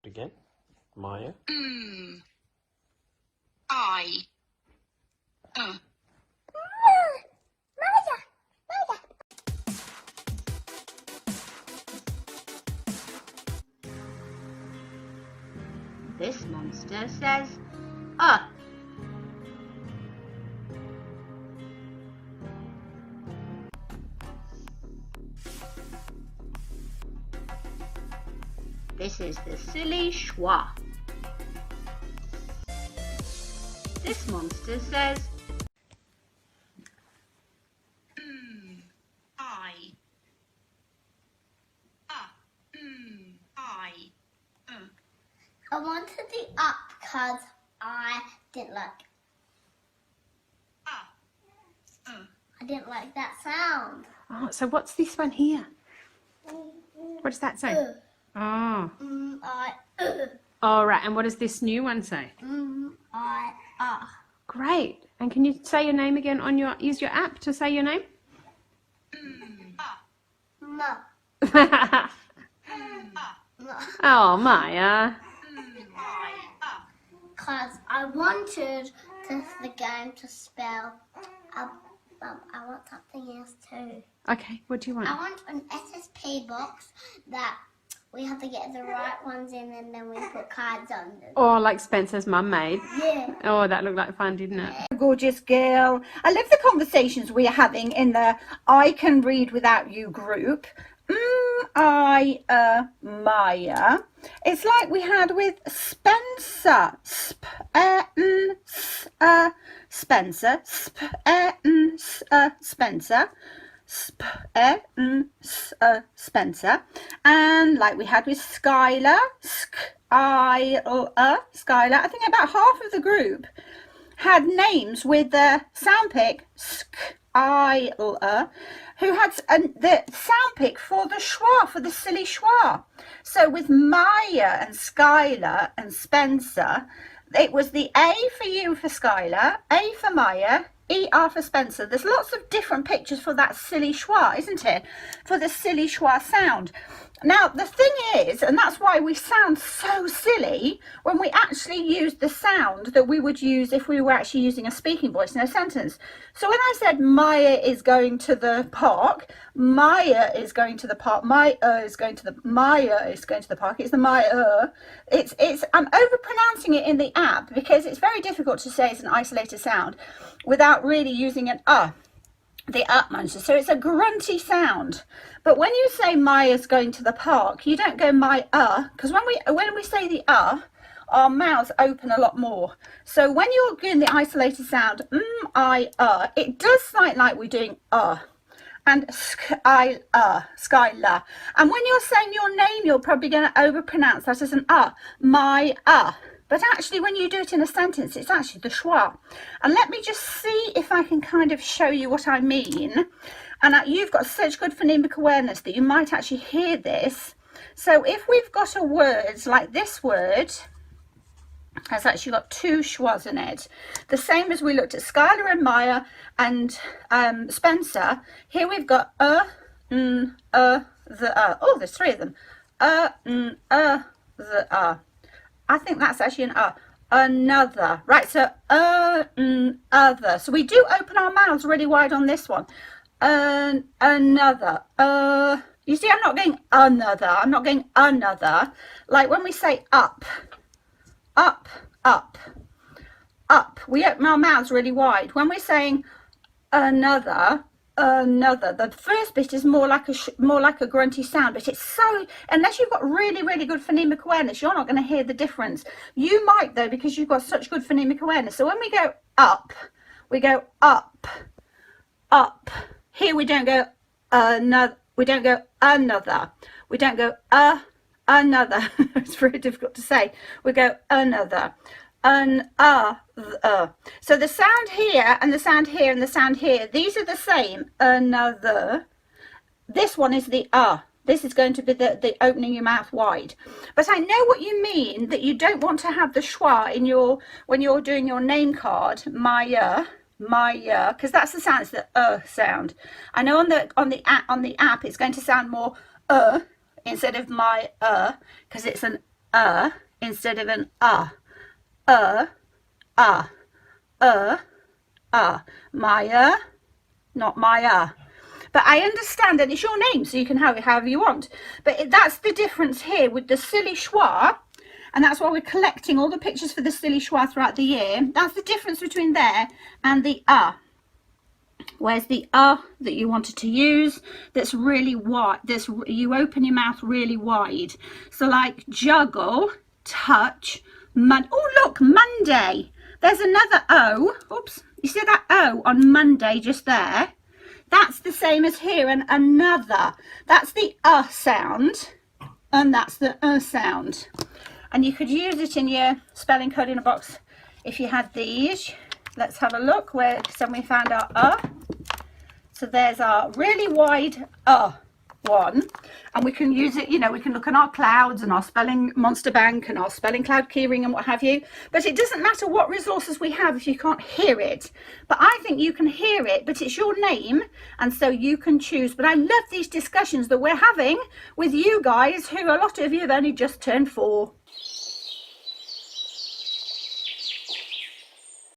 Again, Maya. I. This monster says, This is the silly schwa. This monster says, I. I wanted the up because I didn't like I didn't like that sound. Oh, so what's this one here? What does that say? Oh. All right. And what does this new one say? Great. And can you say your name again on your, use your app to say your name? No. Oh, Maya. Because I wanted the game to spell. I want something else too. Okay, what do you want? I want an SSP box that we have to get the right ones in and then we put cards on them. Oh, like Spencer's mum made. Yeah. Oh, that looked like fun, didn't it? Gorgeous girl. I love the conversations we are having in the I Can Read Without You group. Maya. It's like we had with Spencer. Spencer. Spencer. Spencer. And like we had with Skylar. Skylar. I think about half of the group had names with the sound pick Skylar, who had the sound pick for the schwa, for the silly schwa. So with Maya and Skylar and Spencer, it was the A for you for Skylar, A for Maya, ER for Spencer. There's lots of different pictures for that silly schwa, isn't it? For the silly schwa sound. Now, the thing is, and that's why we sound so silly when we actually use the sound that we would use if we were actually using a speaking voice in a sentence. So when I said Maya is going to the park, Maya is going to the park, Maya is going to the park, it's the Maya. I'm overpronouncing it in the app because it's very difficult to say it's an isolated sound without really using an the monster. So it's a grunty sound. But when you say Maya's going to the park, you don't go my because when we say the our mouths open a lot more. So when you're doing the isolated sound it does sound like we're doing and Skylar. And when you're saying your name, you're probably going to overpronounce that as an my But actually, when you do it in a sentence, it's actually the schwa. And let me just see if I can kind of show you what I mean. And you've got such good phonemic awareness that you might actually hear this. So if we've got a word like this word, has actually got two schwas in it. The same as we looked at Skylar and Maya and Spencer. Here we've got the oh, there's three of them. The I think that's actually an another. Right, so other. So we do open our mouths really wide on this one. Another. You see, I'm not going another. I'm not going another. Like when we say up. Up. We open our mouths really wide. When we're saying another, the first bit is more like a grunty sound, but it's so, unless you've got really good phonemic awareness, you're not going to hear the difference. You might though, because you've got such good phonemic awareness. So when we go up, we go up. Here we don't go another, we don't go another, we don't go another. It's very difficult to say. We go another. So the sound here and the sound here and the sound here, these are the same. Another. This one is the This is going to be the opening your mouth wide. But I know what you mean, that you don't want to have the schwa in your, when you're doing your name card, Maya, because that's the sound, it's the sound. I know on the app it's going to sound more instead of my because it's an instead of an Maya, not Maya. But I understand, and it's your name, so you can have it however you want. But that's the difference here with the silly schwa, and that's why we're collecting all the pictures for the silly schwa throughout the year. That's the difference between there and the Where's the that you wanted to use? That's really wide. This, you open your mouth really wide. So like juggle, touch, oh look, Monday. There's another O. Oops, you see that O on Monday just there? That's the same as here, and another. That's the sound, and that's the sound. And you could use it in your spelling code in a box if you had these. Let's have a look where we found our So there's our really wide one, and we can use it, you know, we can look at our clouds and our spelling monster bank and our spelling cloud keyring and what have you, but it doesn't matter what resources we have if you can't hear it. But I think you can hear it, but it's your name, and so you can choose. But I love these discussions that we're having with you guys, who a lot of you have only just turned 4.